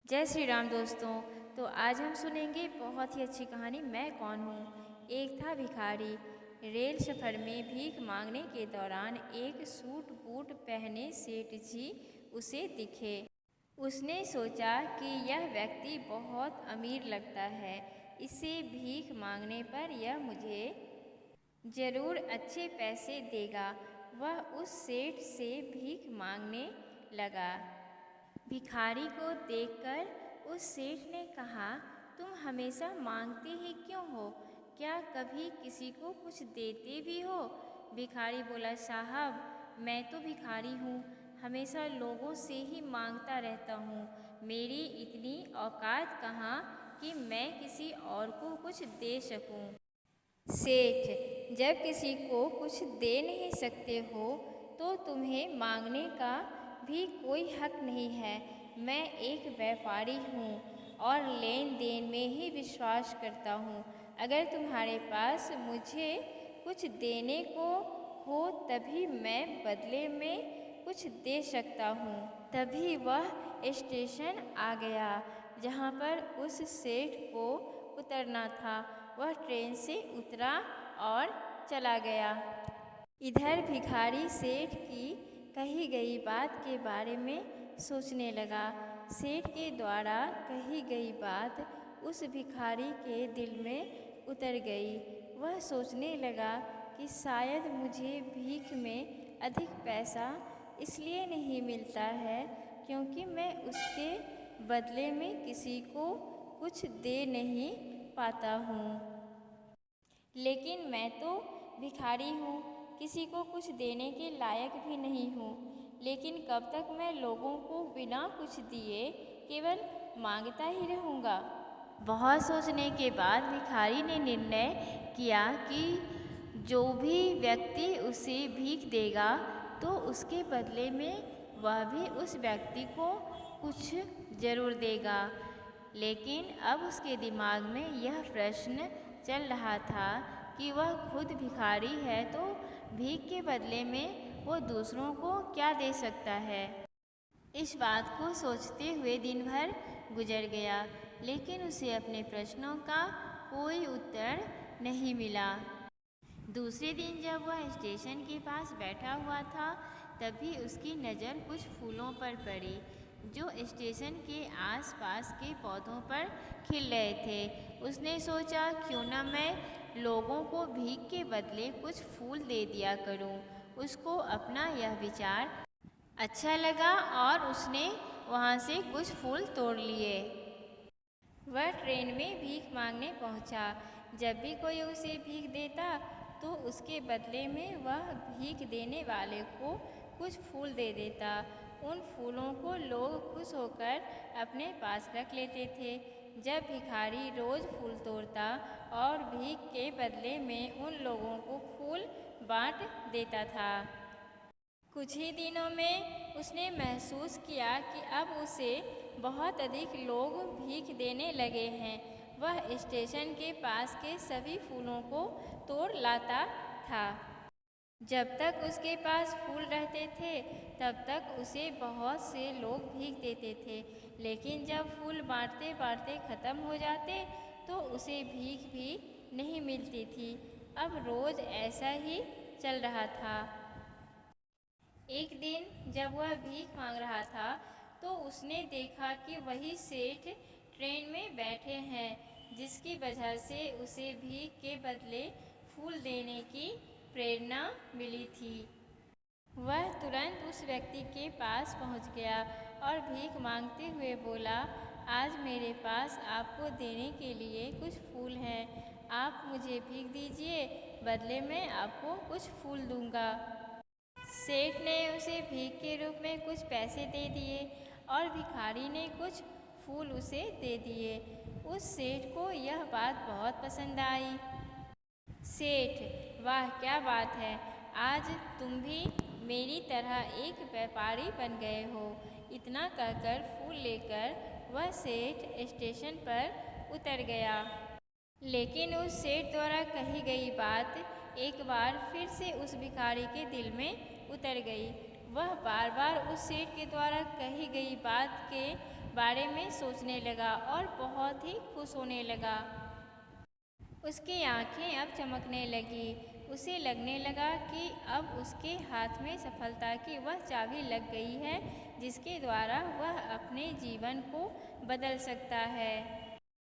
जय श्री राम दोस्तों। तो आज हम सुनेंगे बहुत ही अच्छी कहानी मैं कौन हूँ। एक था भिखारी। रेल सफ़र में भीख मांगने के दौरान एक सूट बूट पहने सेठ जी उसे दिखे। उसने सोचा कि यह व्यक्ति बहुत अमीर लगता है, इससे भीख मांगने पर यह मुझे ज़रूर अच्छे पैसे देगा। वह उस सेठ से भीख मांगने लगा। भिखारी को देखकर उस सेठ ने कहा, तुम हमेशा मांगते ही क्यों हो? क्या कभी किसी को कुछ देते भी हो? भिखारी बोला, साहब मैं तो भिखारी हूँ, हमेशा लोगों से ही मांगता रहता हूँ। मेरी इतनी औकात कहाँ कि मैं किसी और को कुछ दे सकूँ। सेठ, जब किसी को कुछ दे नहीं सकते हो तो तुम्हें मांगने का भी कोई हक नहीं है। मैं एक व्यापारी हूँ और लेन देन में ही विश्वास करता हूँ। अगर तुम्हारे पास मुझे कुछ देने को हो तभी मैं बदले में कुछ दे सकता हूँ। तभी वह स्टेशन आ गया जहाँ पर उस सेठ को उतरना था। वह ट्रेन से उतरा और चला गया। इधर भिखारी सेठ की कही गई बात के बारे में सोचने लगा। सेठ के द्वारा कही गई बात उस भिखारी के दिल में उतर गई। वह सोचने लगा कि शायद मुझे भीख में अधिक पैसा इसलिए नहीं मिलता है क्योंकि मैं उसके बदले में किसी को कुछ दे नहीं पाता हूँ। लेकिन मैं तो भिखारी हूँ, किसी को कुछ देने के लायक भी नहीं हूँ। लेकिन कब तक मैं लोगों को बिना कुछ दिए केवल मांगता ही रहूँगा। बहुत सोचने के बाद भिखारी ने निर्णय किया कि जो भी व्यक्ति उसे भीख देगा तो उसके बदले में वह भी उस व्यक्ति को कुछ ज़रूर देगा। लेकिन अब उसके दिमाग में यह प्रश्न चल रहा था कि वह खुद भिखारी है तो भीख के बदले में वो दूसरों को क्या दे सकता है। इस बात को सोचते हुए दिन भर गुजर गया, लेकिन उसे अपने प्रश्नों का कोई उत्तर नहीं मिला। दूसरे दिन जब वह स्टेशन के पास बैठा हुआ था तभी उसकी नज़र कुछ फूलों पर पड़ी जो स्टेशन के आसपास के पौधों पर खिल रहे थे। उसने सोचा, क्यों न मैं लोगों को भीख के बदले कुछ फूल दे दिया करूं। उसको अपना यह विचार अच्छा लगा और उसने वहां से कुछ फूल तोड़ लिए। वह ट्रेन में भीख मांगने पहुंचा। जब भी कोई उसे भीख देता तो उसके बदले में वह भीख देने वाले को कुछ फूल दे देता। उन फूलों को लोग खुश होकर अपने पास रख लेते थे। जब भिखारी रोज़ फूल तोड़ता और भीख के बदले में उन लोगों को फूल बांट देता था। कुछ ही दिनों में उसने महसूस किया कि अब उसे बहुत अधिक लोग भीख देने लगे हैं। वह स्टेशन के पास के सभी फूलों को तोड़ लाता था। जब तक उसके पास फूल रहते थे तब तक उसे बहुत से लोग भीख देते थे, लेकिन जब फूल बांटते बांटते ख़त्म हो जाते तो उसे भीख भी नहीं मिलती थी। अब रोज़ ऐसा ही चल रहा था। एक दिन जब वह भीख मांग रहा था तो उसने देखा कि वही सेठ ट्रेन में बैठे हैं, जिसकी वजह से उसे भीख के बदले फूल देने की प्रेरणा मिली थी। वह तुरंत उस व्यक्ति के पास पहुंच गया और भीख मांगते हुए बोला, आज मेरे पास आपको देने के लिए कुछ फूल हैं। आप मुझे भीख दीजिए, बदले में आपको कुछ फूल दूंगा। सेठ ने उसे भीख के रूप में कुछ पैसे दे दिए और भिखारी ने कुछ फूल उसे दे दिए। उस सेठ को यह बात बहुत पसंद आई। सेठ, वाह क्या बात है, आज तुम भी मेरी तरह एक व्यापारी बन गए हो। इतना कहकर फूल लेकर वह सेठ स्टेशन पर उतर गया। लेकिन उस सेठ द्वारा कही गई बात एक बार फिर से उस भिखारी के दिल में उतर गई। वह बार बार उस सेठ के द्वारा कही गई बात के बारे में सोचने लगा और बहुत ही खुश होने लगा। उसकी आंखें अब चमकने लगी। उसे लगने लगा कि अब उसके हाथ में सफलता की वह चाबी लग गई है जिसके द्वारा वह अपने जीवन को बदल सकता है।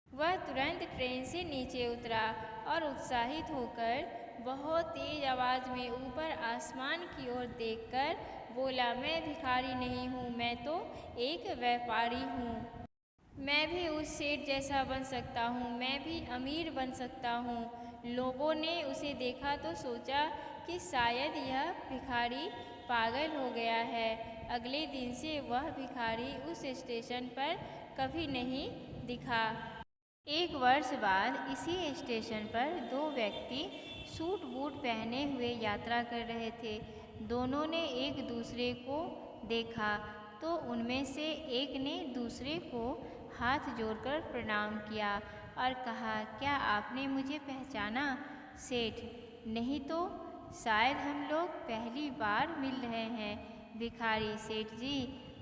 वह तुरंत ट्रेन से नीचे उतरा और उत्साहित होकर बहुत तेज आवाज़ में ऊपर आसमान की ओर देखकर बोला, मैं भिखारी नहीं हूँ, मैं तो एक व्यापारी हूँ। मैं भी उस सेठ जैसा बन सकता हूँ, मैं भी अमीर बन सकता हूँ। लोगों ने उसे देखा तो सोचा कि शायद यह भिखारी पागल हो गया है। अगले दिन से वह भिखारी उस स्टेशन पर कभी नहीं दिखा। एक वर्ष बाद इसी स्टेशन पर दो व्यक्ति सूट बूट पहने हुए यात्रा कर रहे थे। दोनों ने एक दूसरे को देखा तो उनमें से एक ने दूसरे को हाथ जोड़कर प्रणाम किया और कहा, क्या आपने मुझे पहचाना सेठ? नहीं तो शायद हम लोग पहली बार मिल रहे हैं। भिखारी, सेठ जी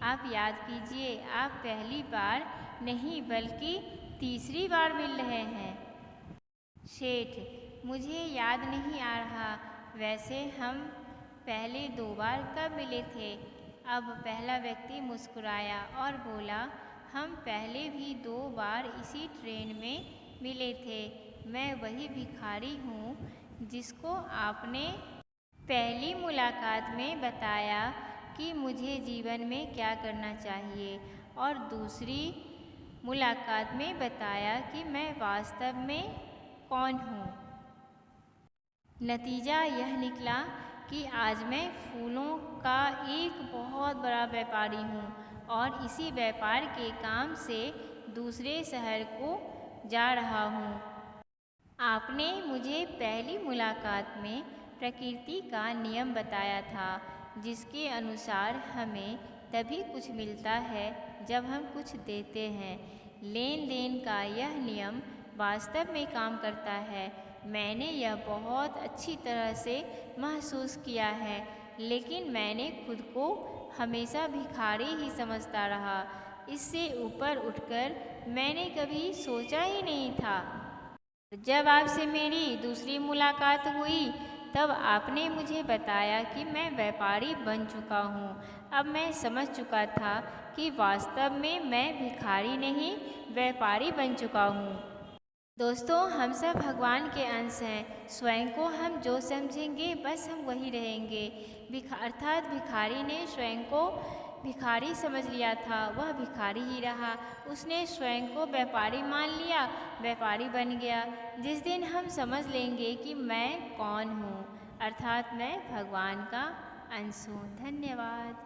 आप याद कीजिए, आप पहली बार नहीं बल्कि तीसरी बार मिल रहे हैं। सेठ, मुझे याद नहीं आ रहा, वैसे हम पहले 2 बार कब मिले थे? अब पहला व्यक्ति मुस्कुराया और बोला, हम पहले भी 2 बार इसी ट्रेन में मिले थे। मैं वही भिखारी हूँ जिसको आपने पहली मुलाकात में बताया कि मुझे जीवन में क्या करना चाहिए और दूसरी मुलाकात में बताया कि मैं वास्तव में कौन हूँ। नतीजा यह निकला कि आज मैं फूलों का एक बहुत बड़ा व्यापारी हूँ और इसी व्यापार के काम से दूसरे शहर को जा रहा हूँ। आपने मुझे पहली मुलाकात में प्रकृति का नियम बताया था जिसके अनुसार हमें तभी कुछ मिलता है जब हम कुछ देते हैं। लेन देन का यह नियम वास्तव में काम करता है। मैंने यह बहुत अच्छी तरह से महसूस किया है, लेकिन मैंने खुद को हमेशा भिखारी ही समझता रहा। इससे ऊपर उठकर मैंने कभी सोचा ही नहीं था। जब आपसे मेरी दूसरी मुलाकात हुई तब आपने मुझे बताया कि मैं व्यापारी बन चुका हूँ। अब मैं समझ चुका था कि वास्तव में मैं भिखारी नहीं, व्यापारी बन चुका हूँ। दोस्तों, हम सब भगवान के अंश हैं। स्वयं को हम जो समझेंगे बस हम वही रहेंगे। अर्थात भिखारी ने स्वयं को भिखारी समझ लिया था, वह भिखारी ही रहा। उसने स्वयं को व्यापारी मान लिया, व्यापारी बन गया। जिस दिन हम समझ लेंगे कि मैं कौन हूँ, अर्थात मैं भगवान का अंश हूँ। धन्यवाद।